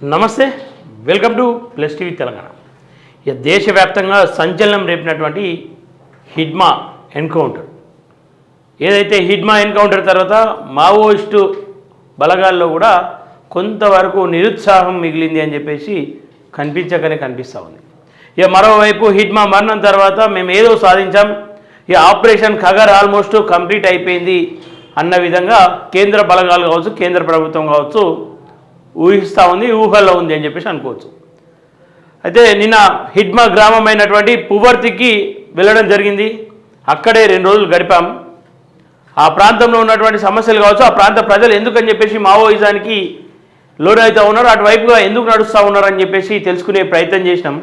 నమస్తే, welcome to plus TV Telangana. దేశవ్యాప్తంగా సంచలనం రేపినటువంటి హిడ్మా ఎన్కౌంటర్. ఏదైతే హిడ్మా ఎన్కౌంటర్ తర్వాత మావోయిస్టు బలగాల్లో కూడా కొంతవరకు నిరుత్సాహం మిగిలింది అని చెప్పేసి కనిపిస్తూ ఉంది. ఇక మరోవైపు హిడ్మా మరణం తర్వాత మేము ఏదో సాధించాం, ఈ ఆపరేషన్ ఖగర్ ఆల్మోస్ట్ కంప్లీట్ అయిపోయింది అన్న విధంగా కేంద్ర బలగాలు కావచ్చు, కేంద్ర ప్రభుత్వం కావచ్చు ఊహిస్తూ ఉంది, ఊహల్లో ఉంది అని చెప్పేసి అనుకోవచ్చు. అయితే నిన్న హిడ్మా గ్రామం అయినటువంటి పువర్తికి వెళ్ళడం జరిగింది. అక్కడే 2 రోజులు గడిపాం. ఆ ప్రాంతంలో ఉన్నటువంటి సమస్యలు కావచ్చు, ఆ ప్రాంత ప్రజలు ఎందుకని చెప్పేసి మావోయిజానికి లోనవుతూ ఉన్నారు, అటువైపుగా ఎందుకు నడుస్తూ ఉన్నారు అని చెప్పేసి తెలుసుకునే ప్రయత్నం చేసినాం.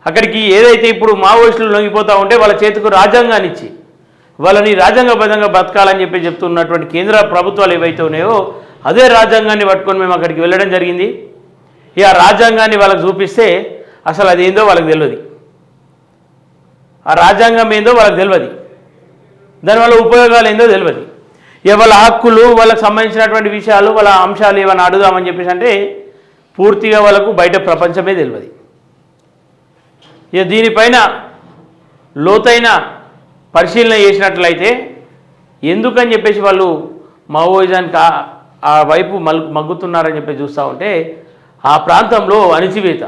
అక్కడికి ఏదైతే ఇప్పుడు మావోయిస్టులు లొంగిపోతూ ఉంటే వాళ్ళ చేతికి రాజ్యాంగాన్ని ఇచ్చి వాళ్ళని రాజ్యాంగబద్ధంగా బతకాలని చెప్పి చెప్తున్నటువంటి కేంద్ర ప్రభుత్వాలు ఏవైతే ఉన్నాయో అదే రాజ్యాంగాన్ని పట్టుకొని మేము అక్కడికి వెళ్ళడం జరిగింది. ఇక ఆ రాజ్యాంగాన్ని వాళ్ళకి చూపిస్తే అసలు అది ఏందో వాళ్ళకి తెలియదు, ఆ రాజ్యాంగం ఏందో వాళ్ళకి తెలియదు, దానివల్ల ఉపయోగాలు ఏందో తెలియదు. ఇక వాళ్ళ హక్కులు, వాళ్ళకి సంబంధించినటువంటి విషయాలు, వాళ్ళ అంశాలు ఏమైనా అడుగుదామని చెప్పేసి అంటే పూర్తిగా వాళ్ళకు బయట ప్రపంచమే తెలియదు. ఇక దీనిపైన లోతైన పరిశీలన చేసినట్లయితే ఎందుకని చెప్పేసి వాళ్ళు మావోయిజానికి ఆ వైపు మగ్గుతున్నారని చెప్పి చూస్తూ ఉంటే ఆ ప్రాంతంలో అణిచివేత,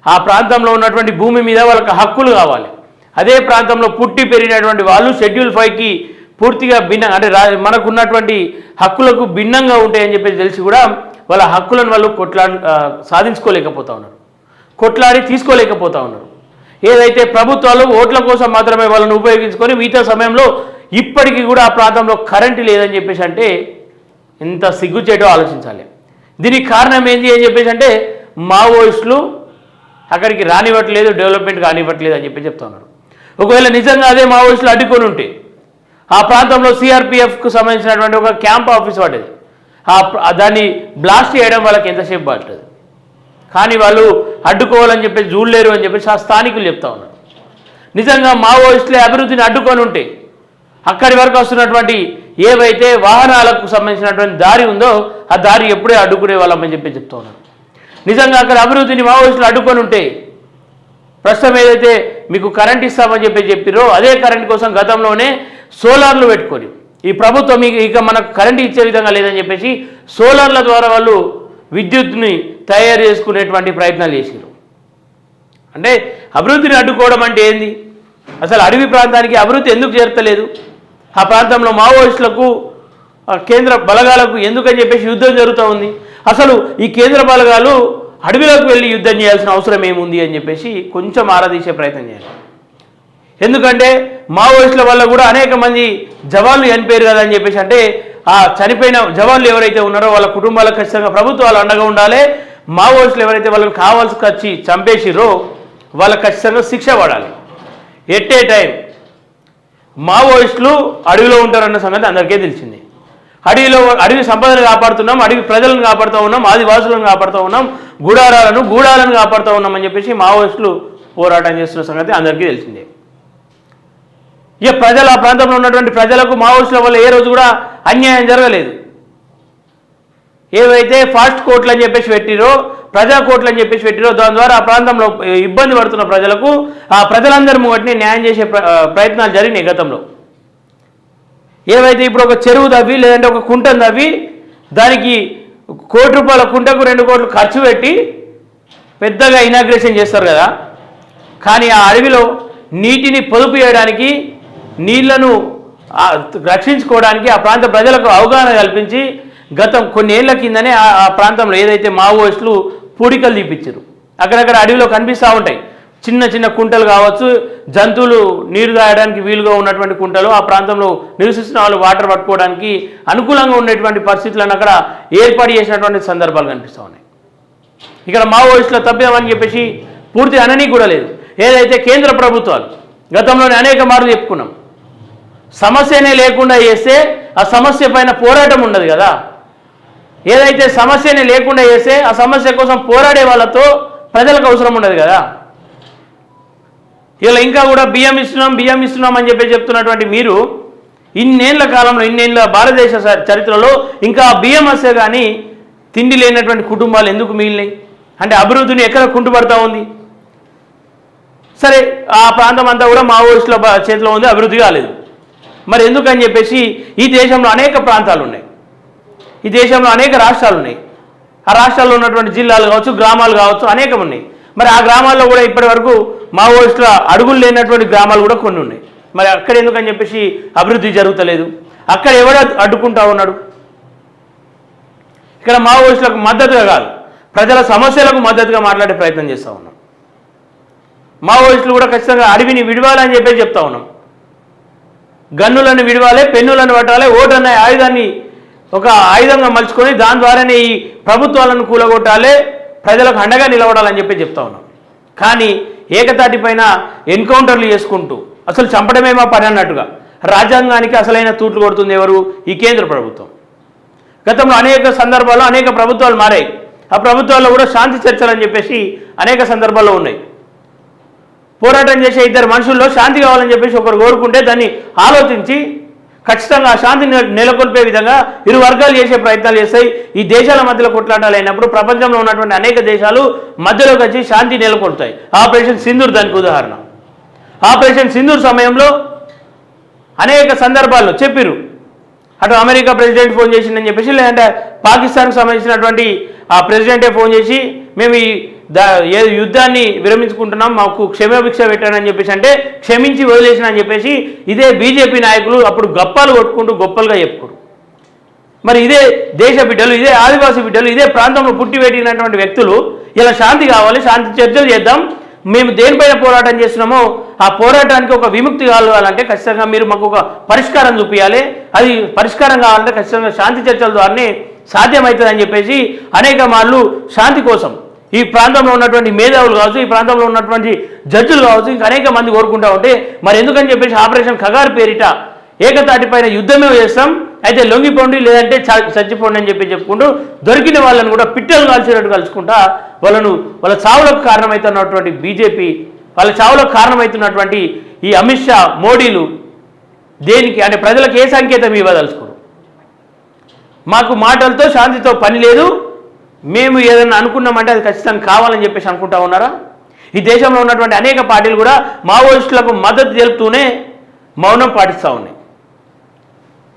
ఆ ప్రాంతంలో ఉన్నటువంటి భూమి మీద వాళ్ళకి హక్కులు కావాలి. అదే ప్రాంతంలో పుట్టి పెరిగినటువంటి వాళ్ళు షెడ్యూల్ 5కి పూర్తిగా భిన్నంగా అంటే మనకున్నటువంటి హక్కులకు భిన్నంగా ఉంటాయని చెప్పి తెలిసి కూడా వాళ్ళ హక్కులను వాళ్ళు సాధించుకోలేకపోతూ ఉన్నారు, కొట్లాడి తీసుకోలేకపోతూ ఉన్నారు. ఏదైతే ప్రభుత్వాలు ఓట్ల కోసం మాత్రమే వాళ్ళని ఉపయోగించుకొని మిగతా సమయంలో ఇప్పటికీ కూడా ఆ ప్రాంతంలో కరెంటు లేదని చెప్పేసి అంటే ఎంత సిగ్గుచేటో ఆలోచించాలి. దీనికి కారణం ఏంటి అని చెప్పేసి అంటే మావోయిస్టులు అక్కడికి రానివ్వట్లేదు, డెవలప్మెంట్ కానివ్వట్లేదు అని చెప్పి చెప్తున్నారు. ఒకవేళ నిజంగా అదే మావోయిస్టులు అడ్డుకొని ఉంటే ఆ ప్రాంతంలో సిఆర్పిఎఫ్కు సంబంధించినటువంటి ఒక క్యాంప్ ఆఫీస్ పడ్డది, దాన్ని బ్లాస్ట్ చేయడం వాళ్ళకి ఎంతసేపు పడుతుంది. కానీ వాళ్ళు అడ్డుకోవాలని చెప్పేసి చూడలేరు అని చెప్పేసి ఆ స్థానికులు చెప్తా ఉన్నారు. నిజంగా మావోయిస్టులే అభివృద్ధిని అడ్డుకొని ఉంటే అక్కడి వరకు వస్తున్నటువంటి ఏవైతే వాహనాలకు సంబంధించినటువంటి దారి ఉందో ఆ దారి ఎప్పుడే అడ్డుకునే వాళ్ళమని చెప్పి చెప్తా ఉన్నారు. నిజంగా అక్కడ అభివృద్ధిని మావోయిస్టులు అడ్డుకొని ఉంటే ప్రస్తుతం ఏదైతే మీకు కరెంట్ ఇస్తామని చెప్పిరో అదే కరెంట్ కోసం గతంలోనే సోలార్లు పెట్టుకొని ఈ ప్రభుత్వం ఇక మనకు కరెంట్ ఇచ్చే విధంగా లేదని చెప్పేసి సోలార్ల ద్వారా వాళ్ళు విద్యుత్ని తయారు చేసుకునేటువంటి ప్రయత్నాలు చేశారు. అంటే అభివృద్ధిని అడ్డుకోవడం అంటే ఏంది? అసలు అడవి ప్రాంతానికి అభివృద్ధి ఎందుకు చేరతలేదు? ఆ ప్రాంతంలో మావోయిస్టులకు కేంద్ర బలగాలకు ఎందుకని చెప్పేసి యుద్ధం జరుగుతూ ఉంది. అసలు ఈ కేంద్ర బలగాలు అడవిలోకి వెళ్ళి యుద్ధం చేయాల్సిన అవసరం ఏముంది అని చెప్పేసి కొంచెం ఆరాధీసే ప్రయత్నం చేయాలి. ఎందుకంటే మావోయిస్టుల వల్ల కూడా అనేక మంది జవాన్లు చనిపోయారు కదా అని చెప్పేసి అంటే ఆ చనిపోయిన జవాన్లు ఎవరైతే ఉన్నారో వాళ్ళ కుటుంబాలకు ఖచ్చితంగా ప్రభుత్వాలు అండగా ఉండాలి. మావోయిస్టులు ఎవరైతే వాళ్ళకి కావాల్సి వచ్చి చంపేసిరో వాళ్ళకి ఖచ్చితంగా శిక్ష పడాలి. ఎట్ ఏ టైం మావోయిస్టులు అడవిలో ఉంటారన్న సంగతి అందరికీ తెలిసింది. అడవి సంపదను కాపాడుతున్నాం, అడవి ప్రజలను కాపాడుతూ ఉన్నాం, ఆదివాసులను కాపాడుతూ ఉన్నాం, గూడాలను కాపాడుతూ ఉన్నాం అని చెప్పేసి మావోయిస్టులు పోరాటం చేస్తున్న సంగతి అందరికీ తెలిసిందే. ఇక ఆ ప్రాంతంలో ఉన్నటువంటి ప్రజలకు మావోయిస్టుల వల్ల ఏ రోజు కూడా అన్యాయం జరగలేదు. ఏవైతే ఫాస్ట్ కోర్టులు అని చెప్పేసి పెట్టిరో, ప్రజా కోర్టులు అని చెప్పేసి పెట్టిరో దాని ద్వారా ఆ ప్రాంతంలో ఇబ్బంది పడుతున్న ప్రజలకు ఆ ప్రజలందరి వాటిని న్యాయం చేసే ప్రయత్నాలు జరిగినాయి గతంలో. ఏవైతే ఇప్పుడు ఒక చెరువు తవ్వి లేదంటే ఒక కుంటను తవ్వి దానికి ₹1 కుంటకు 2 కోట్లు ఖర్చు పెట్టి పెద్దగా ఇనాగ్రేషన్ చేస్తారు కదా, కానీ ఆ అడవిలో నీటిని పొదుపు చేయడానికి, నీళ్లను రక్షించుకోవడానికి ఆ ప్రాంత ప్రజలకు అవగాహన కల్పించి గతం కొన్ని ఏళ్ల కిందనే ఆ ప్రాంతంలో ఏదైతే మావోయిస్టులు పూడికలు తీపిచ్చారు. అక్కడక్కడ అడవిలో కనిపిస్తూ ఉంటాయి చిన్న చిన్న కుంటలు కావచ్చు, జంతువులు నీరు తాగడానికి వీలుగా ఉన్నటువంటి కుంటలు, ఆ ప్రాంతంలో నివసిస్తున్న వాళ్ళు వాటర్ పట్టుకోవడానికి అనుకూలంగా ఉండేటువంటి పరిస్థితులను అక్కడ ఏర్పాటు చేసినటువంటి సందర్భాలు కనిపిస్తూ ఉన్నాయి. ఇక్కడ మావోయిస్టుల తప్పిదమని చెప్పేసి పూర్తి అనని కూడా లేదు. ఏదైతే కేంద్ర ప్రభుత్వాలు గతంలోనే అనేక మార్లు చెప్పుకున్నాం, సమస్యనే లేకుండా చేస్తే ఆ సమస్య పైన పోరాటం ఉండదు కదా. ఏదైతే సమస్యనే లేకుండా చేస్తే ఆ సమస్య కోసం పోరాడే వాళ్ళతో ప్రజలకు అవసరం ఉండదు కదా. ఇలా ఇంకా కూడా బియ్యం ఇస్తున్నాం అని చెప్పి చెప్తున్నటువంటి మీరు ఇన్నేళ్ల కాలంలో, ఇన్నేళ్ల భారతదేశ చరిత్రలో ఇంకా బియ్యం వస్తే కానీ తిండి లేనటువంటి కుటుంబాలు ఎందుకు మిగిలినాయి అంటే అభివృద్ధిని ఎక్కడ కుంటుపడతా ఉంది. సరే ఆ ప్రాంతం అంతా కూడా మావోయిస్టుల చేతిలో ఉంది, అభివృద్ధి కాలేదు. మరి ఎందుకని చెప్పేసి ఈ దేశంలో అనేక ప్రాంతాలు ఉన్నాయి, ఈ దేశంలో అనేక రాష్ట్రాలు ఉన్నాయి. ఆ రాష్ట్రాల్లో ఉన్నటువంటి జిల్లాలు కావచ్చు, గ్రామాలు కావచ్చు, అనేకం ఉన్నాయి. మరి ఆ గ్రామాల్లో కూడా ఇప్పటి వరకు మావోయిస్టుల అడుగులు లేనటువంటి గ్రామాలు కూడా కొన్ని ఉన్నాయి. మరి అక్కడ ఎందుకని చెప్పేసి అభివృద్ధి జరుగుతలేదు? అక్కడ ఎవడు అడ్డుకుంటా ఉన్నాడు? ఇక్కడ మావోయిస్టులకు మద్దతుగా కాదు, ప్రజల సమస్యలకు మద్దతుగా మాట్లాడే ప్రయత్నం చేస్తూ ఉన్నాం. మావోయిస్టులు కూడా ఖచ్చితంగా అడవిని విడవాలని చెప్పేసి చెప్తా ఉన్నాం. గన్నులను విడవాలి, పెన్నులను పట్టాలి, ఓటు అనే ఆయుధాన్ని ఒక ఆయుధంగా మలుచుకొని దాని ద్వారానే ఈ ప్రభుత్వాలను కూలగొట్టాలి, ప్రజలకు అండగా నిలబడాలని చెప్పి చెప్తా ఉన్నాం. కానీ ఏకతాటి పైన ఎన్కౌంటర్లు చేసుకుంటూ అసలు చంపడమే మా పని అన్నట్టుగా రాజ్యాంగానికి అసలైన తూట్లు కొడుతుంది ఎవరు? ఈ కేంద్ర ప్రభుత్వం. గతంలో అనేక సందర్భాల్లో అనేక ప్రభుత్వాలు మారాయి. ఆ ప్రభుత్వాల్లో కూడా శాంతి చర్చలు అని చెప్పేసి అనేక సందర్భాల్లో ఉన్నాయి. పోరాటం చేసే ఇద్దరు మనుషుల్లో శాంతి కావాలని చెప్పేసి ఒకరు కోరుకుంటే దాన్ని ఆలోచించి ఖచ్చితంగా ఆ శాంతిని నెలకొల్పే విధంగా ఇరు వర్గాలు చేసే ప్రయత్నాలు చేస్తాయి. ఈ దేశాల మధ్యలో కొట్లాటాలు అయినప్పుడు ప్రపంచంలో ఉన్నటువంటి అనేక దేశాలు మధ్యలోకి వచ్చి శాంతి నెలకొల్పుతాయి. ఆపరేషన్ సింధూర్ దానికి ఉదాహరణ. ఆపరేషన్ సింధూర్ సమయంలో అనేక సందర్భాల్లో చెప్పిరు, అటు అమెరికా ప్రెసిడెంట్ ఫోన్ చేసిందని చెప్పేసి, లేదంటే పాకిస్తాన్కి సంబంధించినటువంటి ఆ ప్రెసిడెంటే ఫోన్ చేసి మేము ఈ యుద్ధాన్ని విరమించుకుంటున్నాం, మాకు క్షమాభిక్ష పెట్టానని చెప్పేసి అంటే క్షమించి వదిలేసిన అని చెప్పేసి ఇదే బీజేపీ నాయకులు అప్పుడు గప్పాలు కొట్టుకుంటూ గొప్పలుగా చెప్పుకోరు. మరి ఇదే దేశ బిడ్డలు, ఇదే ఆదివాసీ బిడ్డలు, ఇదే ప్రాంతంలో పుట్టి పెట్టినటువంటి వ్యక్తులు ఇలా శాంతి కావాలి, శాంతి చర్చలు చేద్దాం, మేము దేనిపైన పోరాటం చేస్తున్నామో ఆ పోరాటానికి ఒక విముక్తి కావాలంటే ఖచ్చితంగా మీరు మాకు ఒక పరిష్కారం చూపించాలి, అది పరిష్కారం కావాలంటే ఖచ్చితంగా శాంతి చర్చల ద్వారానే సాధ్యమవుతుందని చెప్పేసి అనేక మార్లు శాంతి కోసం ఈ ప్రాంతంలో ఉన్నటువంటి మేధావులు కావచ్చు, ఈ ప్రాంతంలో ఉన్నటువంటి జడ్జిలు కావచ్చు, ఇంకా అనేక మంది కోరుకుంటా ఉంటే మరి ఎందుకని చెప్పేసి ఆపరేషన్ ఖగార్ పేరిట ఏకతాటిపైన యుద్ధమే చేస్తాం, అయితే లొంగిపోండి లేదంటే చచ్చిపోండి అని చెప్పి చెప్పుకుంటూ దొరికిన వాళ్ళని కూడా పిట్టలు కాల్చేటట్టు కలుసుకుంటా వాళ్ళ చావులకు కారణమవుతున్నటువంటి బీజేపీ, వాళ్ళ చావులకు కారణమవుతున్నటువంటి ఈ అమిత్ షా, మోడీలు దేనికి అంటే ప్రజలకు ఏ సంకేతం ఇవ్వదలుచుకోరు? మాకు మాటలతో శాంతితో పని లేదు, మేము ఏదన్నా అనుకున్నామంటే అది ఖచ్చితంగా కావాలని చెప్పేసి అనుకుంటా ఉన్నారా? ఈ దేశంలో ఉన్నటువంటి అనేక పార్టీలు కూడా మావోయిస్టులకు మద్దతు తెలుపుతూనే మౌనం పాటిస్తూ ఉన్నాయి.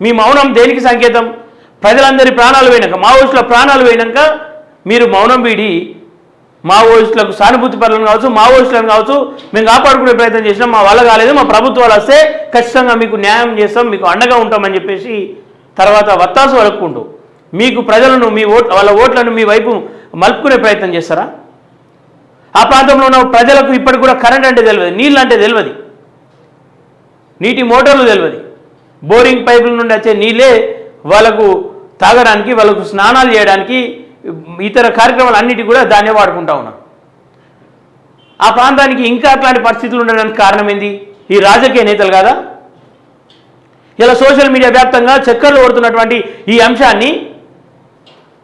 మీ మౌనం దేనికి సంకేతం? ప్రజలందరి ప్రాణాలు పోయినాక, మావోయిస్టుల ప్రాణాలు పోయినాక మీరు మౌనం వీడి మావోయిస్టులకు సానుభూతి పరులను కావచ్చు, మావోయిస్టులను కావచ్చు మేము కాపాడుకునే ప్రయత్నం చేసినాం, మా వల్ల కాలేదు, మా ప్రభుత్వాలు వస్తే ఖచ్చితంగా మీకు న్యాయం చేస్తాం, మీకు అండగా ఉంటామని చెప్పేసి తర్వాత వత్తాసు వలుక్కుంటూ మీకు ప్రజలను వాళ్ళ ఓట్లను మీ వైపు మలుపుకునే ప్రయత్నం చేస్తారా? ఆ ప్రాంతంలో ఉన్న ప్రజలకు ఇప్పటికి కూడా కరెంట్ అంటే తెలియదు, నీళ్ళు అంటే తెలియదు, నీటి మోటార్లు తెలియదు, బోరింగ్ పైపుల నుండి వచ్చే నీళ్ళే వాళ్ళకు తాగడానికి, వాళ్ళకు స్నానాలు చేయడానికి, ఇతర కార్యక్రమాలు అన్నిటి కూడా దాన్నే వాడుకుంటా ఉన్నారు. ఆ ప్రాంతానికి ఇంకా అట్లాంటి పరిస్థితులు ఉండడానికి కారణం ఏంది? ఈ రాజకీయ నేతలు కాదా? ఇలా సోషల్ మీడియా వ్యాప్తంగా చక్కర్లు కొడుతున్నటువంటి ఈ అంశాన్ని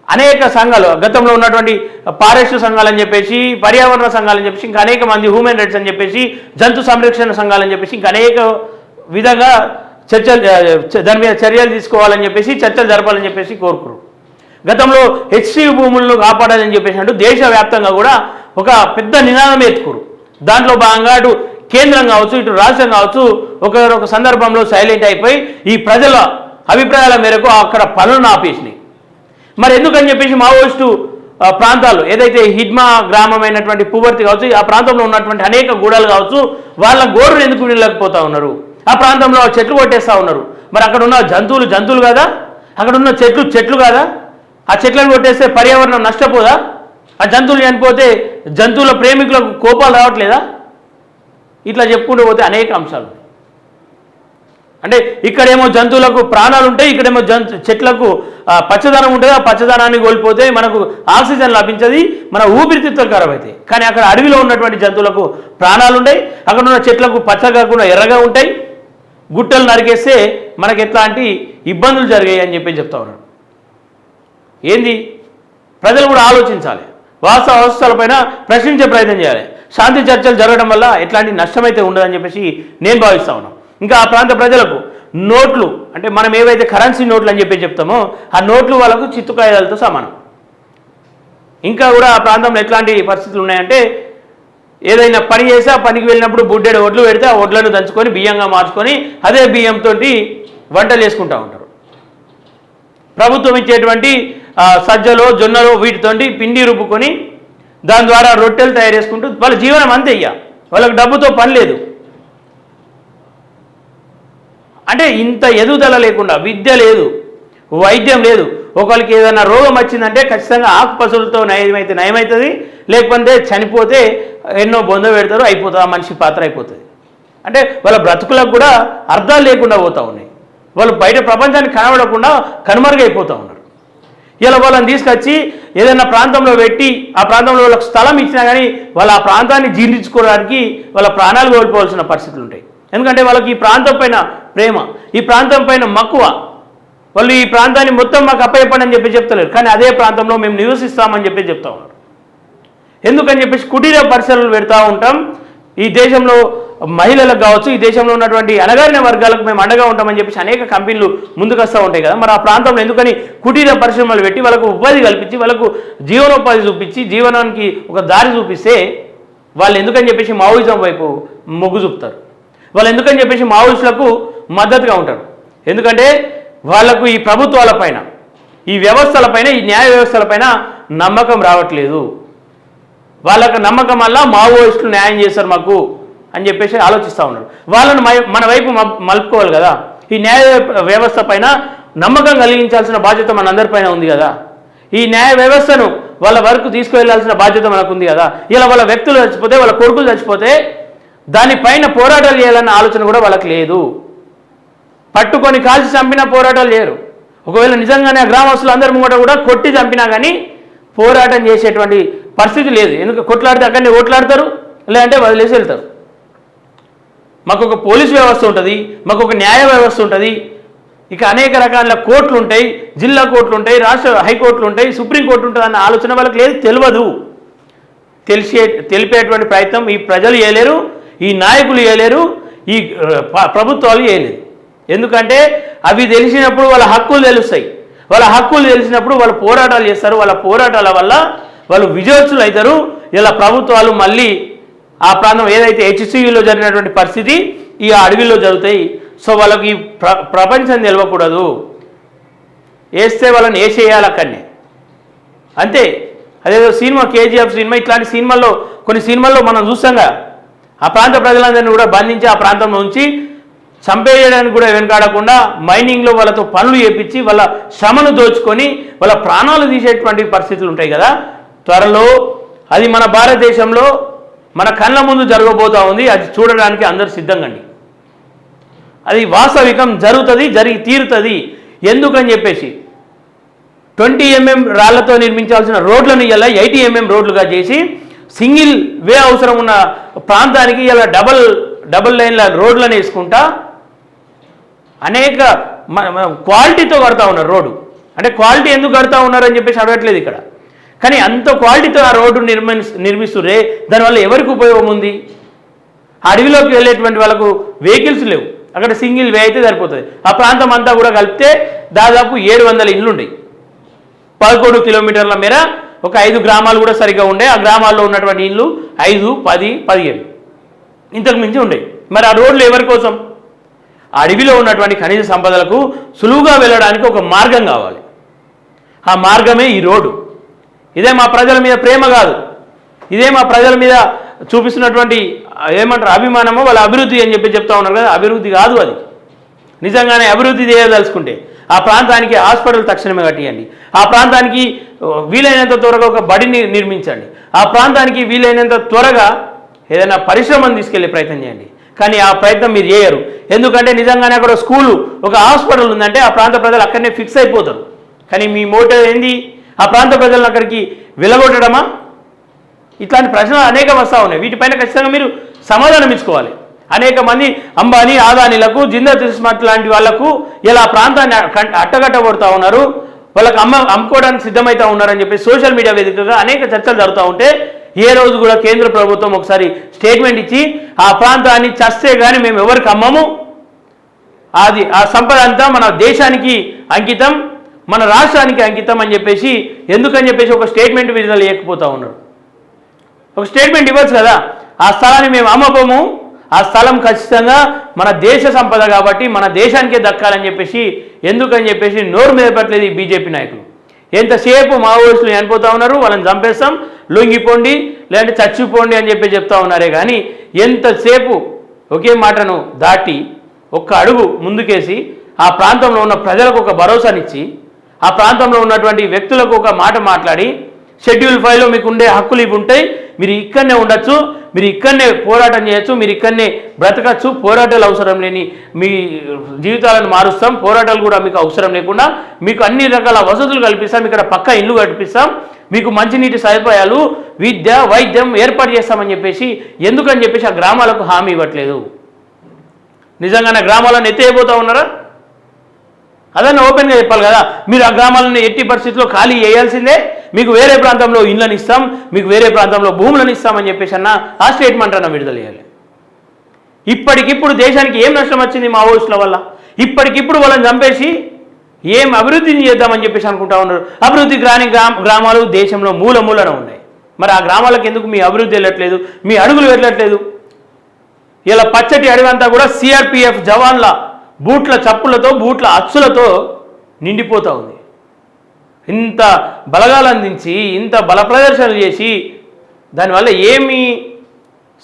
అనేక సంఘాలు, గతంలో ఉన్నటువంటి ఫారెస్ట్ సంఘాలని చెప్పేసి, పర్యావరణ సంఘాలని చెప్పేసి, ఇంకా అనేక మంది హ్యూమన్ రైట్స్ అని చెప్పేసి, జంతు సంరక్షణ సంఘాలని చెప్పేసి ఇంకా అనేక విధంగా దాని మీద చర్యలు తీసుకోవాలని చెప్పేసి, చర్చలు జరపాలని చెప్పేసి కోరుకురు. గతంలో హెచ్సి భూములను కాపాడాలని చెప్పేసి అంటూ దేశవ్యాప్తంగా కూడా ఒక పెద్ద నినాదం ఎత్తుకురు. దాంట్లో భాగంగా అటు కేంద్రం కావచ్చు, ఇటు రాష్ట్రం కావచ్చు ఒక సందర్భంలో సైలెంట్ అయిపోయి ఈ ప్రజల అభిప్రాయాల మేరకు అక్కడ పనులను ఆపేసినాయి. మరి ఎందుకని చెప్పేసి మావోయిస్టు ప్రాంతాలు ఏదైతే హిడ్మా గ్రామమైనటువంటి పువర్తి కావచ్చు, ఆ ప్రాంతంలో ఉన్నటువంటి అనేక గూడాలు కావచ్చు, వాళ్ళ గోరును ఎందుకు వెళ్ళకపోతా ఉన్నారు? ఆ ప్రాంతంలో చెట్లు కొట్టేస్తూ ఉన్నారు. మరి అక్కడ ఉన్న జంతువులు కాదా? అక్కడ ఉన్న చెట్లు కాదా? ఆ చెట్లను కొట్టేస్తే పర్యావరణం నష్టపోదా? ఆ జంతువులు చనిపోతే జంతువుల ప్రేమికులకు కోపాలు రావట్లేదా? ఇట్లా చెప్పుకుంటూ పోతే అనేక అంశాలు. అంటే ఇక్కడేమో జంతువులకు ప్రాణాలు ఉంటాయి, ఇక్కడేమో చెట్లకు పచ్చదనం ఉంటుంది, ఆ పచ్చదనాన్ని కోల్పోతే మనకు ఆక్సిజన్ లభించది, మన ఊపిరితిత్తులు ఖరాబ్ అవుతాయి. కానీ అక్కడ అడవిలో ఉన్నటువంటి జంతువులకు ప్రాణాలు ఉంటాయి, అక్కడ ఉన్న చెట్లకు పచ్చగా కూడా ఎర్రగా ఉంటాయి. గుట్టలు నరికేస్తే మనకు ఎట్లాంటి ఇబ్బందులు జరిగాయి అని చెప్పి చెప్తా ఉన్నాడు. ఏంది? ప్రజలు కూడా ఆలోచించాలి, వాస్తవ అవస్థలపైన ప్రశ్నించే ప్రయత్నం చేయాలి. శాంతి చర్చలు జరగడం వల్ల ఎట్లాంటి నష్టమైతే ఉండదని చెప్పేసి నేను భావిస్తా ఉన్నాను. ఇంకా ఆ ప్రాంత ప్రజలకు నోట్లు అంటే మనం ఏవైతే కరెన్సీ నోట్లు అని చెప్పి చెప్తామో ఆ నోట్లు వాళ్ళకు చిత్తు కాగితాలతో సమానం. ఇంకా కూడా ఆ ప్రాంతంలో ఎట్లాంటి పరిస్థితులు ఉన్నాయంటే ఏదైనా పని చేసి ఆ పనికి వెళ్ళినప్పుడు బుడ్డెడు ఒడ్లు పెడితే ఆ ఒడ్లను దంచుకొని బియ్యంగా మార్చుకొని అదే బియ్యంతో వంటలు చేసుకుంటూ ఉంటారు. ప్రభుత్వం ఇచ్చేటువంటి సజ్జలో జొన్నలో వీటితోటి పిండి రుబ్బుకొని దాని ద్వారా రొట్టెలు తయారు చేసుకుంటూ వాళ్ళ జీవనం అంతే. వాళ్ళకి డబ్బుతో పని లేదు. అంటే ఇంత ఎదుగుదల లేకుండా విద్య లేదు, వైద్యం లేదు. ఒకరికి ఏదైనా రోగం వచ్చిందంటే ఖచ్చితంగా ఆకుపసులతో నయమవుతుంది, లేకపోతే చనిపోతే ఎన్నో బొంద పెడతారు, అయిపోతుంది, ఆ మనిషి పాత్ర అయిపోతుంది. అంటే వాళ్ళ బ్రతుకులకు కూడా అర్థాలు లేకుండా పోతూ ఉన్నాయి. వాళ్ళు బయట ప్రపంచానికి కనబడకుండా కనుమరుగైపోతూ ఉన్నారు. ఇలా వాళ్ళని తీసుకొచ్చి ఏదైనా ప్రాంతంలో పెట్టి ఆ ప్రాంతంలో వాళ్ళకి స్థలం ఇచ్చినా కానీ వాళ్ళు ఆ ప్రాంతాన్ని జీర్ణించుకోవడానికి వాళ్ళ ప్రాణాలు కోల్పోవాల్సిన పరిస్థితులు ఉంటాయి. ఎందుకంటే వాళ్ళకి ఈ ప్రాంతం పైన ప్రేమ, ఈ ప్రాంతం పైన మక్కువ. వాళ్ళు ఈ ప్రాంతాన్ని మొత్తం మాకు అప్పచెప్పండి అని చెప్పి చెప్తలేరు, కానీ అదే ప్రాంతంలో మేము నివసిస్తామని చెప్పి చెప్తా ఉన్నారు. ఎందుకని చెప్పేసి కుటీర పరిసరాలు పెడతా ఉంటాం. ఈ దేశంలో మహిళలకు కావచ్చు, ఈ దేశంలో ఉన్నటువంటి అణగారిన వర్గాలకు మేము అండగా ఉంటామని చెప్పేసి అనేక కంపెనీలు ముందుకు వస్తూ ఉంటాయి కదా. మరి ఆ ప్రాంతంలో ఎందుకని కుటీర పరిశ్రమలు పెట్టి వాళ్ళకు ఉపాధి కల్పించి వాళ్ళకు జీవనోపాధి చూపించి జీవనానికి ఒక దారి చూపిస్తే వాళ్ళు ఎందుకని చెప్పేసి మావోయిజం వైపు మొగ్గు చూపుతారు. వాళ్ళు ఎందుకని చెప్పేసి మావోయిస్టులకు మద్దతుగా ఉంటారు. ఎందుకంటే వాళ్లకు ఈ ప్రభుత్వాలపైన, ఈ వ్యవస్థలపైన, ఈ న్యాయ వ్యవస్థలపైన నమ్మకం రావట్లేదు. వాళ్ళకు నమ్మకం వల్ల మావోయిస్టులు న్యాయం చేస్తారు మాకు అని చెప్పేసి ఆలోచిస్తూ ఉన్నారు. వాళ్ళను మన వైపు మలుపుకోవాలి కదా. ఈ న్యాయ వ్యవస్థ పైన నమ్మకం కలిగించాల్సిన బాధ్యత మనందరిపైన ఉంది కదా. ఈ న్యాయ వ్యవస్థను వాళ్ళ వరకు తీసుకువెళ్లాల్సిన బాధ్యత మనకు ఉంది కదా. ఇలా వాళ్ళ వ్యక్తులు చచ్చిపోతే, వాళ్ళ కొడుకులు చచ్చిపోతే దానిపైన పోరాటాలు చేయాలన్న ఆలోచన కూడా వాళ్ళకి లేదు. పట్టుకొని కాల్చి చంపినా పోరాటాలు చేయరు. ఒకవేళ నిజంగానే ఆ గ్రామస్తులు అందరి ముంగట కూడా కొట్టి చంపినా కానీ పోరాటం చేసేటువంటి పరిస్థితి లేదు. ఎందుకు కొట్లాడితే అక్కడనే ఓట్లాడతారు, లేదంటే వదిలేసి వెళ్తారు. మాకు ఒక పోలీస్ వ్యవస్థ ఉంటుంది, మాకు ఒక న్యాయ వ్యవస్థ ఉంటుంది, ఇక అనేక రకాల కోర్టులు ఉంటాయి, జిల్లా కోర్టులు ఉంటాయి, రాష్ట్ర హైకోర్టులు ఉంటాయి, సుప్రీంకోర్టు ఉంటుంది అన్న ఆలోచన వాళ్ళకి లేదు, తెలియదు. తెలిపేటువంటి ప్రయత్నం ఈ ప్రజలు చేయలేరు, ఈ నాయకులు చేయలేరు, ఈ ప్రభుత్వాలు చేయలేరు. ఎందుకంటే అవి తెలిసినప్పుడు వాళ్ళ హక్కులు తెలుస్తాయి. వాళ్ళ హక్కులు తెలిసినప్పుడు వాళ్ళు పోరాటాలు చేస్తారు. వాళ్ళ పోరాటాల వల్ల వాళ్ళు విజయోత్సులు అవుతారు. ఇలా ప్రభుత్వాలు మళ్ళీ ఆ ప్రాంతం ఏదైతే హెచ్సియులో జరిగినటువంటి పరిస్థితి ఈ అడవిలో జరుగుతాయి. సో వాళ్ళకి ప్రపంచం తెలియకూడదు, వేస్తే వాళ్ళని వేసేయాలి అక్కడనే అంతే. అదేదో సినిమా కేజీఎఫ్ సినిమా, ఇట్లాంటి సినిమాల్లో కొన్ని సినిమాల్లో మనం చూస్తాంగా ఆ ప్రాంత ప్రజలందరినీ కూడా బంధించి ఆ ప్రాంతంలో ఉంచి చంపేయడానికి కూడా వెనకాడకుండా మైనింగ్లో వాళ్ళతో పనులు చేపించి వాళ్ళ శ్రమను దోచుకొని వాళ్ళ ప్రాణాలు తీసేటువంటి పరిస్థితులు ఉంటాయి కదా. త్వరలో అది మన భారతదేశంలో మన కళ్ళ ముందు జరగబోతూ ఉంది. అది చూడడానికి అందరూ సిద్ధంగండి. అది వాస్తవికం, జరుగుతుంది, జరిగి తీరుతుంది. ఎందుకని చెప్పేసి 20 mm రాళ్లతో నిర్మించాల్సిన రోడ్లను ఇలా 80 mm రోడ్లుగా చేసి సింగిల్ వే అవసరం ఉన్న ప్రాంతానికి ఇలా డబల్ లైన్ల రోడ్లను వేసుకుంటా అనేక క్వాలిటీతో కడతా ఉన్నారు రోడ్డు. అంటే క్వాలిటీ ఎందుకు కడతా ఉన్నారని చెప్పేసి అడగట్లేదు ఇక్కడ, కానీ అంత క్వాలిటీతో ఆ రోడ్డు నిర్మిస్తురే దానివల్ల ఎవరికి ఉపయోగం ఉంది? అడవిలోకి వెళ్ళేటువంటి వాళ్ళకు వెహికల్స్ లేవు, అక్కడ సింగిల్ వే అయితే సరిపోతుంది. ఆ ప్రాంతం అంతా కూడా కలిపితే దాదాపు 700 ఇండ్లు ఉన్నాయి. 11 కిలోమీటర్ల మేర ఒక 5 గ్రామాలు కూడా సరిగ్గా ఉండే. ఆ గ్రామాల్లో ఉన్నటువంటి ఇండ్లు 5, 10, 15 ఇంతకు మించి ఉండేవి. మరి ఆ రోడ్లు ఎవరి కోసం? అడవిలో ఉన్నటువంటి ఖనిజ సంపదలకు సులువుగా వెళ్ళడానికి ఒక మార్గం కావాలి. ఆ మార్గమే ఈ రోడ్డు. ఇదే మా ప్రజల మీద ప్రేమ కాదు, ఇదే మా ప్రజల మీద చూపిస్తున్నటువంటి ఏమంటారు అభిమానమో వాళ్ళ అభివృద్ధి అని చెప్పి చెప్తా ఉన్నారు కదా. అభివృద్ధి కాదు అది. నిజంగానే అభివృద్ధి చేయదలుచుకుంటే ఆ ప్రాంతానికి హాస్పిటల్ తక్షణమే కట్టియండి, ఆ ప్రాంతానికి వీలైనంత త్వరగా ఒక బడిని నిర్మించండి, ఆ ప్రాంతానికి వీలైనంత త్వరగా ఏదైనా పరిశ్రమను తీసుకెళ్లే ప్రయత్నం చేయండి. కానీ ఆ ప్రయత్నం మీరు చేయరు. ఎందుకంటే నిజంగానే అక్కడ స్కూలు, ఒక హాస్పిటల్ ఉందంటే ఆ ప్రాంత ప్రజలు అక్కడనే ఫిక్స్ అయిపోతారు. కానీ మీ మోటివ్ ఏంది? ఆ ప్రాంత ప్రజలను అక్కడికి వెలగొట్టడమా? ఇట్లాంటి ప్రశ్నలు అనేక వస్తూ ఉన్నాయి. వీటిపైన ఖచ్చితంగా మీరు సమాధానం ఇచ్చుకోవాలి. అనేక మంది అంబానీ, ఆదానీలకు, జిందాల్ స్మార్ట్ లాంటి వాళ్లకు ఇలా ప్రాంతాన్ని అట్టగట్టబడుతూ ఉన్నారు, వాళ్ళకి అమ్ముకోవడానికి సిద్ధమవుతూ ఉన్నారని చెప్పి సోషల్ మీడియా వేదికగా అనేక చర్చలు జరుగుతూ ఉంటే ఏ రోజు కూడా కేంద్ర ప్రభుత్వం ఒకసారి స్టేట్మెంట్ ఇచ్చి ఆ ప్రాంతాన్ని చస్తే కానీ మేము ఎవరికి అమ్మము, అది ఆ సంపద అంతా మన దేశానికి అంకితం, మన రాష్ట్రానికి అంకితం అని చెప్పేసి ఎందుకని చెప్పేసి ఒక స్టేట్మెంట్ విడుదల చేయకపోతా ఉన్నారు. ఒక స్టేట్మెంట్ ఇవ్వచ్చు కదా, ఆ స్థలాన్ని మేము అమ్మబోము, ఆ స్థలం ఖచ్చితంగా మన దేశ సంపద కాబట్టి మన దేశానికే దక్కాలని చెప్పేసి ఎందుకని చెప్పేసి నోరు మీద పెట్టలేదు ఈ బీజేపీ నాయకులు. ఎంతసేపు మావోయిస్టులు చనిపోతూ ఉన్నారు, వాళ్ళని చంపేస్తాం, లొంగిపోండి లేదంటే చచ్చిపోండి అని చెప్పి చెప్తా ఉన్నారే కానీ ఎంతసేపు ఒకే మాటను దాటి ఒక్క అడుగు ముందుకేసి ఆ ప్రాంతంలో ఉన్న ప్రజలకు ఒక భరోసానిచ్చి ఆ ప్రాంతంలో ఉన్నటువంటి వ్యక్తులకు ఒక మాట మాట్లాడి షెడ్యూల్ 5లో మీకు ఉండే హక్కులు ఇవి ఉంటాయి, మీరు ఇక్కడనే ఉండొచ్చు, మీరు ఇక్కడనే పోరాటం చేయొచ్చు, మీరు ఇక్కడనే బ్రతకచ్చు, పోరాటాలు అవసరం లేని మీ జీవితాలను మారుస్తాం, పోరాటాలు కూడా మీకు అవసరం లేకుండా మీకు అన్ని రకాల వసతులు కల్పిస్తాం, ఇక్కడ పక్క ఇల్లు కల్పిస్తాం, మీకు మంచినీటి సదుపాయాలు, విద్య, వైద్యం ఏర్పాటు చేస్తామని చెప్పేసి ఎందుకని చెప్పేసి ఆ గ్రామాలకు హామీ ఇవ్వట్లేదు. నిజంగానే గ్రామాలను ఎత్తేయబోతూ ఉన్నారా? అదన్నా ఓపెన్గా చెప్పాలి కదా. మీరు ఆ గ్రామాలను ఎట్టి పరిస్థితుల్లో ఖాళీ చేయాల్సిందే, మీకు వేరే ప్రాంతంలో ఇళ్ళని ఇస్తాం, మీకు వేరే ప్రాంతంలో భూములను ఇస్తామని చెప్పేసి అన్న ఆ స్టేట్మెంట్ అన్న విడుదల చేయాలి. ఇప్పటికిప్పుడు దేశానికి ఏం నష్టం వచ్చింది మావోయిస్టుల వల్ల? ఇప్పటికిప్పుడు వాళ్ళని చంపేసి ఏం అభివృద్ధిని చేద్దామని చెప్పేసి అనుకుంటా ఉన్నారు. అభివృద్ధి రాని గ్రామాలు దేశంలో మూలన ఉన్నాయి. మరి ఆ గ్రామాలకు ఎందుకు మీ అభివృద్ధి వెళ్ళట్లేదు, మీ అడుగులు వెళ్ళట్లేదు? ఇలా పచ్చటి అడవంతా కూడా సిఆర్పిఎఫ్ జవాన్ల బూట్ల చప్పులతో బూట్ల అచ్చులతో నిండిపోతూ ఉంది. ఇంత బలగాలు అందించి ఇంత బల ప్రదర్శనలు చేసి దానివల్ల ఏమి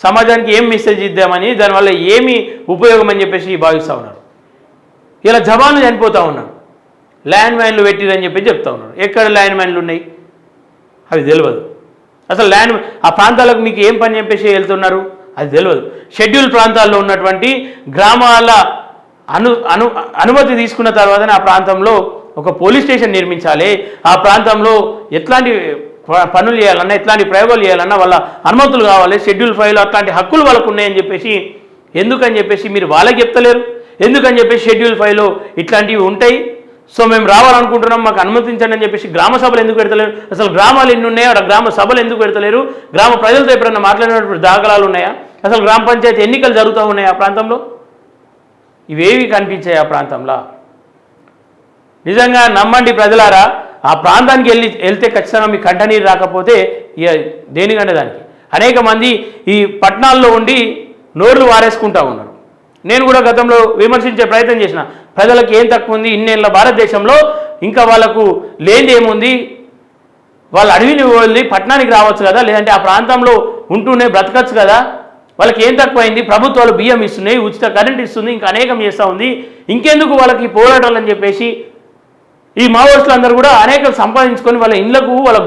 సమాజానికి ఏం మెసేజ్ ఇద్దామని, దానివల్ల ఏమి ఉపయోగం అని చెప్పేసి భావిస్తూ ఉన్నారు. ఇలా జవాన్లు చనిపోతూ ఉన్నారు, ల్యాండ్ మైన్లు పెట్టిరని చెప్పి చెప్తా ఉన్నారు. ఎక్కడ ల్యాండ్ మైన్లు ఉన్నాయి అవి తెలియదు. అసలు ఆ ప్రాంతాలకు మీకు ఏం పని చెప్పేసి వెళ్తున్నారు అది తెలియదు. షెడ్యూల్ ప్రాంతాల్లో ఉన్నటువంటి గ్రామాల అనుమతి తీసుకున్న తర్వాతనే ఆ ప్రాంతంలో ఒక పోలీస్ స్టేషన్ నిర్మించాలి, ఆ ప్రాంతంలో ఎట్లాంటి పనులు చేయాలన్నా ఎట్లాంటి ప్రయోగాలు చేయాలన్నా వాళ్ళ అనుమతులు కావాలి, షెడ్యూల్ 5లో అట్లాంటి హక్కులు వాళ్ళకు ఉన్నాయని చెప్పేసి ఎందుకని చెప్పేసి మీరు వాళ్ళకి చెప్తలేరు? ఎందుకని చెప్పేసి షెడ్యూల్ 5లో ఇట్లాంటివి ఉంటాయి, సో మేము రావాలనుకుంటున్నాం మాకు అనుమతించండి అని చెప్పేసి గ్రామ సభలు ఎందుకు పెడతలేరు? అసలు గ్రామాలు ఎన్ని ఉన్నాయో అక్కడ గ్రామ సభలు ఎందుకు పెడతలేరు? గ్రామ ప్రజలతో ఎప్పుడన్నా మాట్లాడినటువంటి దాఖలాలు ఉన్నాయా? అసలు గ్రామ పంచాయతీ ఎన్నికలు జరుగుతూ ఉన్నాయా ఆ ప్రాంతంలో? ఇవేవి కనిపించాయి ఆ ప్రాంతంలో? నిజంగా నమ్మండి ప్రజలారా, ఆ ప్రాంతానికి వెళ్తే ఖచ్చితంగా మీ కంటనీరు రాకపోతే ఇక దేనికంటే దానికి. అనేక మంది ఈ పట్టణాల్లో ఉండి నోర్లు వారేసుకుంటూ ఉన్నారు. నేను కూడా గతంలో విమర్శించే ప్రయత్నం చేసిన, ప్రజలకు ఏం తక్కువ ఉంది ఇన్నేళ్ళ భారతదేశంలో, ఇంకా వాళ్ళకు లేనిది ఏముంది, వాళ్ళు అడవిని వదిలి పట్టణానికి రావచ్చు కదా, లేదంటే ఆ ప్రాంతంలో ఉంటూనే బ్రతకచ్చు కదా, వాళ్ళకి ఏం తక్కువైంది, ప్రభుత్వాలు బియ్యం ఇస్తున్నాయి, ఉచిత కరెంట్ ఇస్తుంది, ఇంకా అనేకం చేస్తూ ఉంది, ఇంకెందుకు వాళ్ళకి పోరాటాలు అని చెప్పేసి ఈ మావోయిస్టులు అందరూ కూడా అనేక సంపాదించుకొని వాళ్ళ ఇళ్లకు వాళ్ళ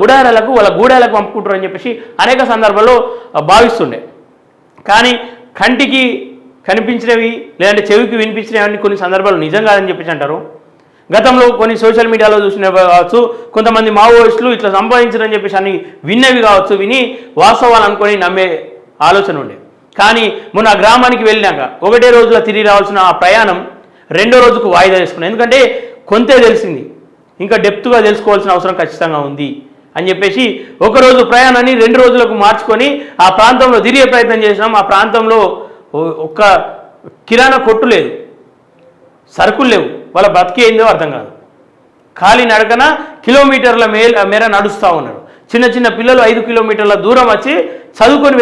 గూడాలకు పంపుకుంటారు అని చెప్పేసి అనేక సందర్భాల్లో భావిస్తుండే. కానీ కంటికి కనిపించినవి లేదంటే చెవికి వినిపించినవి కొన్ని సందర్భాలు నిజం కాదని చెప్పేసి అంటారు. గతంలో కొన్ని సోషల్ మీడియాలో చూసినవి కావచ్చు, కొంతమంది మావోయిస్టులు ఇట్లా సంపాదించారని చెప్పేసి అన్ని విన్నవి కావచ్చు, విని వాస్తవాలు అనుకొని నమ్మే ఆలోచన ఉండే. కానీ మొన్న గ్రామానికి వెళ్ళినాక ఒకటే రోజులో తిరిగి రావాల్సిన ఆ ప్రయాణం రెండో రోజుకు వాయిదా వేసుకున్నాను. ఎందుకంటే కొంతే తెలిసింది, ఇంకా డెప్త్గా తెలుసుకోవాల్సిన అవసరం ఖచ్చితంగా ఉంది అని చెప్పేసి ఒకరోజు ప్రయాణాన్ని 2 రోజులకు మార్చుకొని ఆ ప్రాంతంలో తిరిగే ప్రయత్నం చేసినాం. ఆ ప్రాంతంలో ఒక్క కిరాణా కొట్టు లేదు, సరుకులు లేవు, వాళ్ళ బతికేందో అర్థం కాదు. ఖాళీ నడకన కిలోమీటర్ల మేర నడుస్తూ ఉన్నారు. చిన్న పిల్లలు 5 కిలోమీటర్ల దూరం వచ్చి చదువుకొని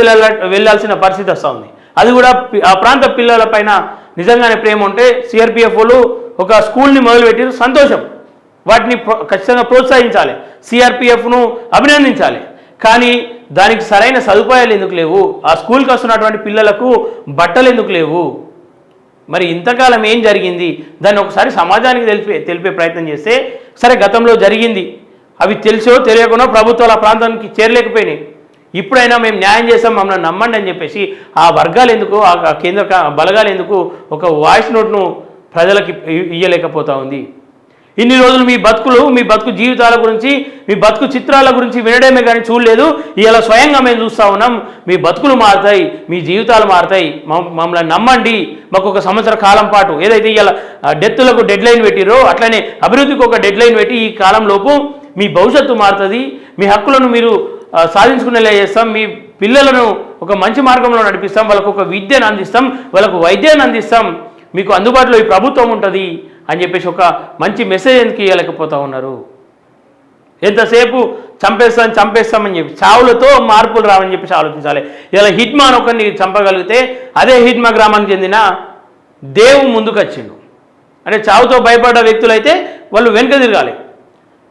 వెళ్ళాల్సిన పరిస్థితి వస్తూ ఉంది. అది కూడా ఆ ప్రాంత పిల్లల పైన నిజంగానే ప్రేమ ఉంటే సిఆర్పిఎఫ్ వాళ్ళు ఒక స్కూల్ని మొదలుపెట్టారు, సంతోషం, వాటిని ఖచ్చితంగా ప్రోత్సహించాలి, సిఆర్పిఎఫ్ను అభినందించాలి. కానీ దానికి సరైన సదుపాయాలు ఎందుకు లేవు? ఆ స్కూల్కి వస్తున్నటువంటి పిల్లలకు బట్టలు ఎందుకు లేవు? మరి ఇంతకాలం ఏం జరిగింది? దాన్ని ఒకసారి సమాజానికి తెలిపే ప్రయత్నం చేస్తే, సరే గతంలో జరిగింది, అవి తెలిసో తెలియకుండా ప్రభుత్వాలు ఆ ప్రాంతానికి చేరలేకపోయినాయి, ఇప్పుడైనా మేము న్యాయం చేస్తాం మమ్మల్ని నమ్మండి అని చెప్పేసి ఆ వర్గాలు ఎందుకు, ఆ కేంద్ర బలగాలు ఎందుకు ఒక వాయిస్ నోట్ను ప్రజలకి ఇయ్యలేకపోతా ఉంది? ఇన్ని రోజులు మీ బతుకు జీవితాల గురించి, మీ బతుకు చిత్రాల గురించి వినడమే కానీ చూడలేదు. ఇలా స్వయంగా మేము చూస్తూ ఉన్నాం. మీ బతుకులు మారుతాయి, మీ జీవితాలు మారుతాయి, మమ్మల్ని నమ్మండి, మాకు 1 సంవత్సర కాలం పాటు ఏదైతే ఇలా డెత్తులకు డెడ్లైన్ పెట్టిరో అట్లనే అభివృద్ధికి ఒక డెడ్లైన్ పెట్టి ఈ కాలంలోపు మీ భవిష్యత్తు మారుతుంది, మీ హక్కులను మీరు సాధించుకునేలా చేస్తాం, మీ పిల్లలను ఒక మంచి మార్గంలో నడిపిస్తాం, వాళ్ళకు ఒక విద్యను అందిస్తాం, వాళ్ళకు వైద్యాన్ని అందిస్తాం, మీకు అందుబాటులో ఈ ప్రభుత్వం ఉంటుంది అని చెప్పేసి ఒక మంచి మెసేజ్ ఎందుకు ఇవ్వలేకపోతూ ఉన్నారు? ఎంతసేపు చంపేస్తామని చెప్పి చావులతో మార్పులు రావని చెప్పేసి ఆలోచించాలి. ఇలా హిడ్మాన్ ఒకరిని చంపగలిగితే అదే హిడ్మా గ్రామానికి చెందిన దేవు ముందుకు వచ్చిండు. అంటే చావుతో భయపడ్డ వ్యక్తులైతే వాళ్ళు వెనుక తిరగాలి.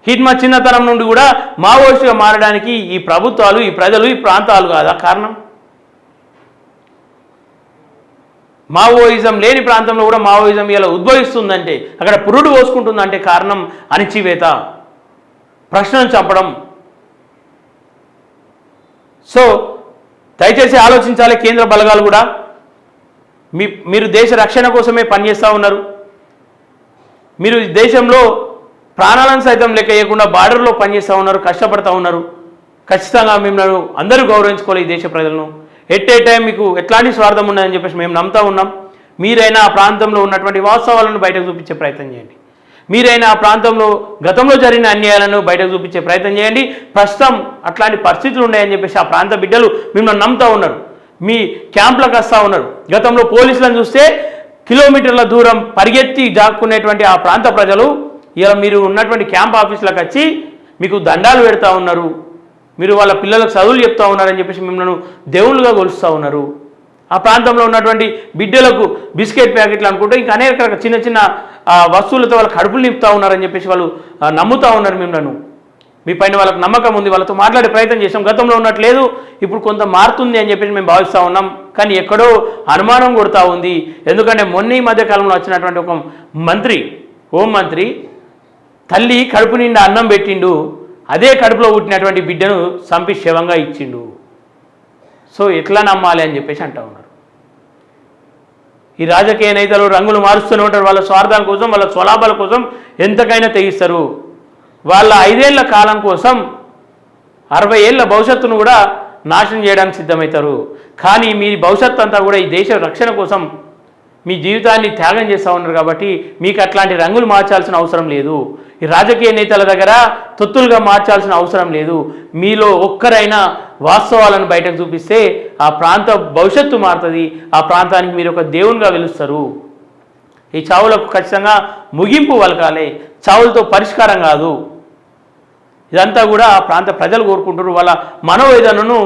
హిడ్మా చిన్నతనం నుండి కూడా మావోయిస్టుగా మారడానికి ఈ ప్రభుత్వాలు, ఈ ప్రజలు, ఈ ప్రాంతాలు కాదా కారణం? మావోయిజం లేని ప్రాంతంలో కూడా మావోయిజం ఇలా ఉద్భవిస్తుందంటే, అక్కడ పురుడు పోసుకుంటుందంటే కారణం అణచివేత, ప్రశ్నను చంపడం. సో దయచేసి ఆలోచించాలి. కేంద్ర బలగాలు కూడా మీరు దేశ రక్షణ కోసమే పనిచేస్తూ ఉన్నారు. మీరు దేశంలో ప్రాణాలను సైతం లెక్క వేయకుండా బార్డర్లో పనిచేస్తూ ఉన్నారు, కష్టపడుతూ ఉన్నారు. ఖచ్చితంగా మిమ్మల్ని అందరూ గౌరవించుకోవాలి. ఈ దేశ ప్రజలను ఎట్ ఏ టైం మీకు ఎట్లాంటి స్వార్థం ఉన్నదని చెప్పేసి మేము నమ్ముతూ ఉన్నాం. మీరైనా ఆ ప్రాంతంలో ఉన్నటువంటి వాస్తవాలను బయటకు చూపించే ప్రయత్నం చేయండి. మీరైనా ఆ ప్రాంతంలో గతంలో జరిగిన అన్యాయాలను బయటకు చూపించే ప్రయత్నం చేయండి. ప్రస్తుతం అట్లాంటి పరిస్థితులు ఉన్నాయని చెప్పేసి ఆ ప్రాంత బిడ్డలు మిమ్మల్ని నమ్ముతూ ఉన్నారు. మీ క్యాంపులకు వస్తూ ఉన్నారు. గతంలో పోలీసులను చూస్తే కిలోమీటర్ల దూరం పరిగెత్తి దాక్కునేటువంటి ఆ ప్రాంత ప్రజలు ఇలా మీరు ఉన్నటువంటి క్యాంప్ ఆఫీసులకు వచ్చి మీకు దండాలు పెడతా ఉన్నారు. మీరు వాళ్ళ పిల్లలకు చదువులు చెప్తా ఉన్నారని చెప్పేసి మిమ్మల్ని దేవుళ్ళుగా కొలుస్తూ ఉన్నారు. ఆ ప్రాంతంలో ఉన్నటువంటి బిడ్డలకు బిస్కెట్ ప్యాకెట్లు అనుకుంటే ఇంకా అనేక చిన్న చిన్న వస్తువులతో వాళ్ళ కడుపులు నింపుతూ ఉన్నారని చెప్పేసి వాళ్ళు నమ్ముతూ ఉన్నారు మిమ్మల్ని. మీ పైన వాళ్ళకు నమ్మకం ఉంది. వాళ్ళతో మాట్లాడే ప్రయత్నం చేసాం. గతంలో ఉన్నట్లేదు, ఇప్పుడు కొంత మారుతుంది అని చెప్పేసి మేము భావిస్తూ ఉన్నాం. కానీ ఎక్కడో అనుమానం కొడుతూ ఉంది. ఎందుకంటే మొన్న ఈ మధ్య కాలంలో వచ్చినటువంటి ఒక మంత్రి, హోంమంత్రి, తల్లి కడుపు నిండా అన్నం పెట్టిండు, అదే కడుపులో పుట్టినటువంటి బిడ్డను చంపి శవంగా ఇచ్చిండు. సో ఎట్లా నమ్మాలి అని చెప్పేసి అంటూ ఉన్నారు. ఈ రాజకీయ నేతలు రంగులు మారుస్తూనే ఉంటారు. వాళ్ళ స్వార్థాల కోసం, వాళ్ళ స్వలాభాల కోసం ఎంతకైనా తెగిస్తారు. వాళ్ళ 5 ఏళ్ల కాలం కోసం 60 ఏళ్ల భవిష్యత్తును కూడా నాశనం చేయడానికి సిద్ధమవుతారు. కానీ మీ భవిష్యత్తు అంతా కూడా ఈ దేశ రక్షణ కోసం మీ జీవితాన్ని త్యాగం చేస్తూ ఉన్నారు. కాబట్టి మీకు అట్లాంటి రంగులు మార్చాల్సిన అవసరం లేదు. ఈ రాజకీయ నేతల దగ్గర తొత్తులుగా మార్చాల్సిన అవసరం లేదు. మీలో ఒక్కరైనా వాస్తవాలను బయటకు చూపిస్తే ఆ ప్రాంత భవిష్యత్తు మారుతుంది. ఆ ప్రాంతానికి మీరు ఒక దేవునిగా వెలుస్తారు. ఈ చావులకు ఖచ్చితంగా ముగింపు పలకాలి. చావులతో పరిష్కారం కాదు. ఇదంతా కూడా ఆ ప్రాంత ప్రజలు కోరుకుంటారు. వాళ్ళ మనోవేదనను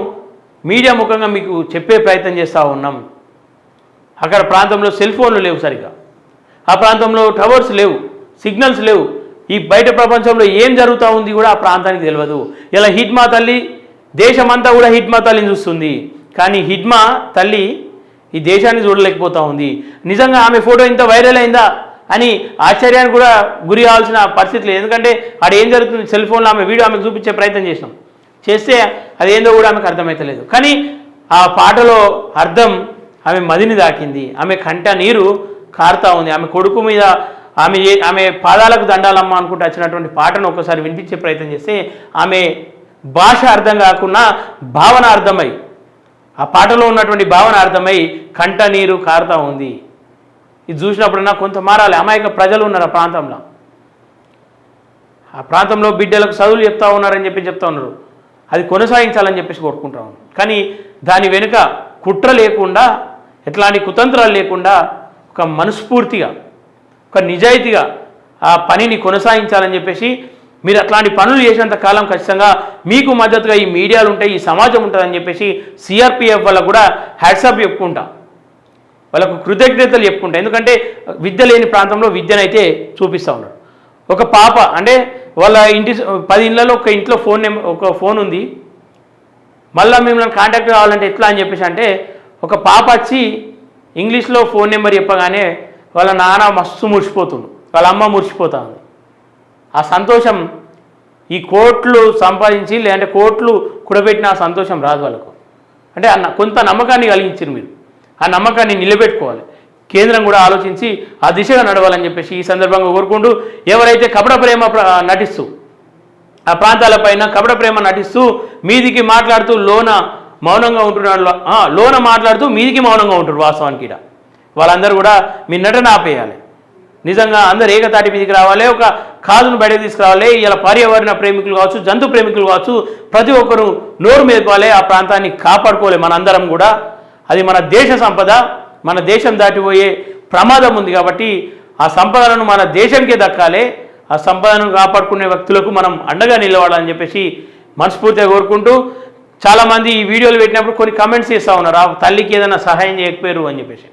మీడియా ముఖంగా మీకు చెప్పే ప్రయత్నం చేస్తూ ఉన్నాం. అక్కడ ప్రాంతంలో సెల్ ఫోన్లు లేవు సరిగా, ఆ ప్రాంతంలో టవర్స్ లేవు, సిగ్నల్స్ లేవు. ఈ బయట ప్రపంచంలో ఏం జరుగుతూ ఉంది కూడా ఆ ప్రాంతానికి తెలియదు. ఇలా హిడ్మా తల్లి దేశమంతా కూడా హిడ్మా తల్లిని చూస్తుంది. కానీ హిడ్మా తల్లి ఈ దేశాన్ని చూడలేకపోతూ ఉంది. నిజంగా ఆమె ఫోటో ఇంత వైరల్ అయిందా అని ఆశ్చర్యానికి కూడా గురి కావాల్సిన పరిస్థితి లేదు. ఎందుకంటే ఆడ ఏం జరుగుతుంది సెల్ ఫోన్లో ఆమె వీడియో ఆమెకు చూపించే ప్రయత్నం చేస్తే అదేందో కూడా ఆమెకు అర్థమవుతలేదు. కానీ ఆ పాటలో అర్థం ఆమె మదిని దాకింది. ఆమె కంట నీరు కారుతూ ఉంది. ఆమె కొడుకు మీద ఆమె పాదాలకు దండాలమ్మ అనుకుంటూ వచ్చినటువంటి పాటను ఒకసారి వినిపించే ప్రయత్నం చేస్తే ఆమె భాష అర్థం కాకుండా భావన అర్థమై, ఆ పాటలో ఉన్నటువంటి భావన అర్థమై కంట నీరు కారుతూ ఉంది. ఇది చూసినప్పుడన్నా కొంత మారాలి. అమాయక ప్రజలు ఉన్నారు ఆ ప్రాంతంలో. ఆ ప్రాంతంలో బిడ్డలకు చదువులు చెప్తా ఉన్నారని చెప్తా ఉన్నారు. అది కొనసాగించాలని చెప్పేసి కోరుకుంటా ఉన్నాం. కానీ దాని వెనుక కుట్ర లేకుండా, ఎట్లాంటి కుతంత్రాలు లేకుండా ఒక మనస్ఫూర్తిగా, ఒక నిజాయితీగా ఆ పనిని కొనసాగించాలని చెప్పేసి మీరు అట్లాంటి పనులు చేసినంత కాలం ఖచ్చితంగా మీకు మద్దతుగా ఈ మీడియాలు ఉంటాయి, ఈ సమాజం ఉంటుందని చెప్పేసి సిఆర్పిఎఫ్ వాళ్ళకు కూడా హ్యాట్సాప్ చెప్పుకుంటా, వాళ్ళకు కృతజ్ఞతలు చెప్పుకుంటా. ఎందుకంటే విద్య లేని ప్రాంతంలో విద్యనైతే చూపిస్తూ ఉన్నారు. ఒక పాప అంటే వాళ్ళ ఇంటి 10 ఇళ్లలో ఒక ఇంట్లో ఒక ఫోన్ ఉంది. మళ్ళీ మిమ్మల్ని కాంటాక్ట్ కావాలంటే ఎట్లా అని చెప్పేసి అంటే ఒక పాప వచ్చి ఇంగ్లీష్లో ఫోన్ నెంబర్ చెప్పగానే వాళ్ళ నాన్న మస్తు మురిసిపోతుండు, వాళ్ళ అమ్మ మురిసిపోతా ఉంది. ఆ సంతోషం ఈ కోట్లు సంపాదించి లేదంటే కోట్లు కూడబెట్టిన ఆ సంతోషం రాదు వాళ్ళకు. అంటే కొంత నమ్మకాన్ని కలిగించారు మీరు. ఆ నమ్మకాన్ని నిలబెట్టుకోవాలి. కేంద్రం కూడా ఆలోచించి ఆ దిశగా నడవాలని చెప్పేసి ఈ సందర్భంగా కోరుకుంటూ, ఎవరైతే కపట ప్రేమ నటిస్తూ ఆ ప్రాంతాలపైన కపట ప్రేమ నటిస్తూ మీదికి మాట్లాడుతూ లోన మౌనంగా ఉంటున్నారు, లోన మాట్లాడుతూ మీదికి మౌనంగా ఉంటారు. వాస్తవానికి వాళ్ళందరూ కూడా మీ నటన ఆపేయాలి. నిజంగా అందరు ఏకతాటి మీదకి రావాలి. ఒక కాదును బయటకు తీసుకురావాలి. ఇలా పర్యావరణ ప్రేమికులు కావచ్చు, జంతు ప్రేమికులు కావచ్చు, ప్రతి ఒక్కరు నోరు మేపాలి. ఆ ప్రాంతాన్ని కాపాడుకోవాలి మనందరం కూడా. అది మన దేశ సంపద, మన దేశం దాటిపోయే ప్రమాదం ఉంది. కాబట్టి ఆ సంపదను మన దేశంకే దక్కాలి, ఆ సంపదను కాపాడుకునే వ్యక్తులకు మనం అండగా నిలవాలని చెప్పేసి మనస్ఫూర్తిగా కోరుకుంటూ, చాలామంది ఈ వీడియోలు పెట్టినప్పుడు కొన్ని కమెంట్స్ చేస్తూ ఉన్నారు, ఆ తల్లికి ఏదైనా సహాయం చేయకపోయారు అని చెప్పేసి.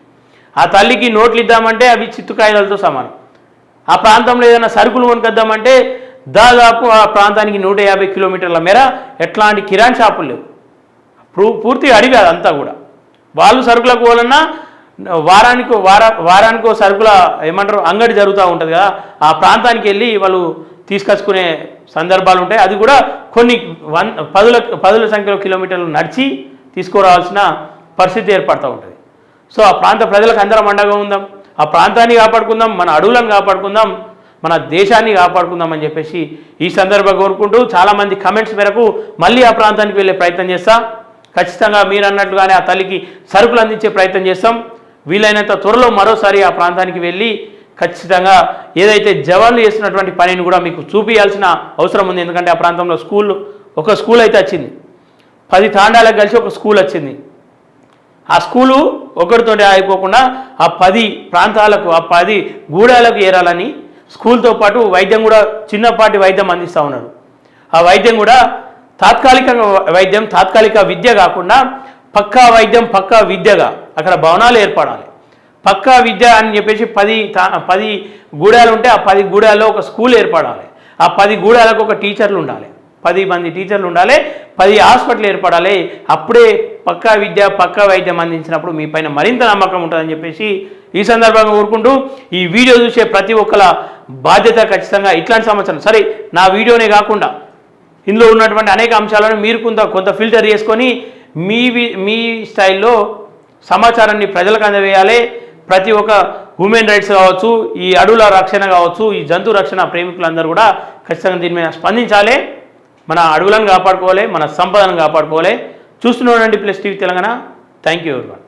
ఆ తల్లికి నోట్లు ఇద్దామంటే అవి చిత్తుకాయలతో సమానం. ఆ ప్రాంతంలో ఏదైనా సరుకులు కొనుకొద్దామంటే దాదాపు ఆ ప్రాంతానికి 150 కిలోమీటర్ల మేర ఎట్లాంటి కిరాణ్ షాపులు లేవు. పూర్తిగా అడిగా అంతా కూడా. వాళ్ళు సరుకులకు పోవాలన్నా వారానికో సరుకుల ఏమంటారు అంగడి జరుగుతూ ఉంటుంది కదా, ఆ ప్రాంతానికి వెళ్ళి వాళ్ళు తీసుకొచ్చుకునే సందర్భాలు ఉంటాయి. అది కూడా కొన్ని పదుల సంఖ్యలో కిలోమీటర్లు నడిచి తీసుకురావాల్సిన పరిస్థితి ఏర్పడుతూ ఉంటుంది. సో ఆ ప్రాంత ప్రజలకు అందరం అండగా ఉందాం, ఆ ప్రాంతాన్ని కాపాడుకుందాం, మన అడవులను కాపాడుకుందాం, మన దేశాన్ని కాపాడుకుందాం అని చెప్పేసి ఈ సందర్భంగా కోరుకుంటూ, చాలామంది కమెంట్స్ మేరకు మళ్ళీ ఆ ప్రాంతానికి వెళ్ళే ప్రయత్నం చేస్తాం. ఖచ్చితంగా మీరు అన్నట్టుగానే ఆ తల్లికి సరుకులు అందించే ప్రయత్నం చేస్తాం. వీలైనంత త్వరలో మరోసారి ఆ ప్రాంతానికి వెళ్ళి ఖచ్చితంగా ఏదైతే జవాన్లు చేస్తున్నటువంటి పనిని కూడా మీకు చూపించాల్సిన అవసరం ఉంది. ఎందుకంటే ఆ ప్రాంతంలో ఒక స్కూల్ అయితే వచ్చింది, 10 తాండాలకు కలిసి ఒక స్కూల్ వచ్చింది. ఆ స్కూలు ఒకరితో అయిపోకుండా ఆ 10 ప్రాంతాలకు, ఆ 10 గూడాలకు ఏరాలని స్కూల్తో పాటు వైద్యం కూడా, చిన్నపాటి వైద్యం అందిస్తూ ఉన్నారు. ఆ వైద్యం కూడా తాత్కాలిక వైద్యం, తాత్కాలిక విద్య కాకుండా పక్కా వైద్యం, పక్కా విద్యగా అక్కడ భవనాలు ఏర్పడాలి. పక్కా విద్య అని చెప్పేసి 10 గూడాలు ఉంటే ఆ 10 గూడాల్లో ఒక స్కూల్ ఏర్పడాలి. ఆ 10 గూడాలకు ఒక టీచర్లు ఉండాలి, 10 మంది టీచర్లు ఉండాలి, 10 హాస్పిటల్ ఏర్పడాలి. అప్పుడే పక్కా విద్య, పక్కా వైద్యం అందించినప్పుడు మీ పైన మరింత నమ్మకం ఉంటుందని చెప్పేసి ఈ సందర్భంగా కోరుకుంటూ, ఈ వీడియో చూసే ప్రతి ఒక్కల బాధ్యత ఖచ్చితంగా ఇట్లాంటి సమాచారం, సరే నా వీడియోనే కాకుండా ఇందులో ఉన్నటువంటి అనేక అంశాలను మీరు కొంత ఫిల్టర్ చేసుకొని మీ స్టైల్లో సమాచారాన్ని ప్రజలకు అందజేయాలి. ప్రతి ఒక్క హ్యూమన్ రైట్స్ కావచ్చు, ఈ అడవుల రక్షణ కావచ్చు, ఈ జంతు రక్షణ ప్రేమికులందరూ కూడా ఖచ్చితంగా దీని మీద స్పందించాలి. మన అడవులను కాపాడుకోవాలి, మన సంపదను కాపాడుకోవాలి. చూస్తూనే ఉండండి plus TV Telangana. Thank you everyone.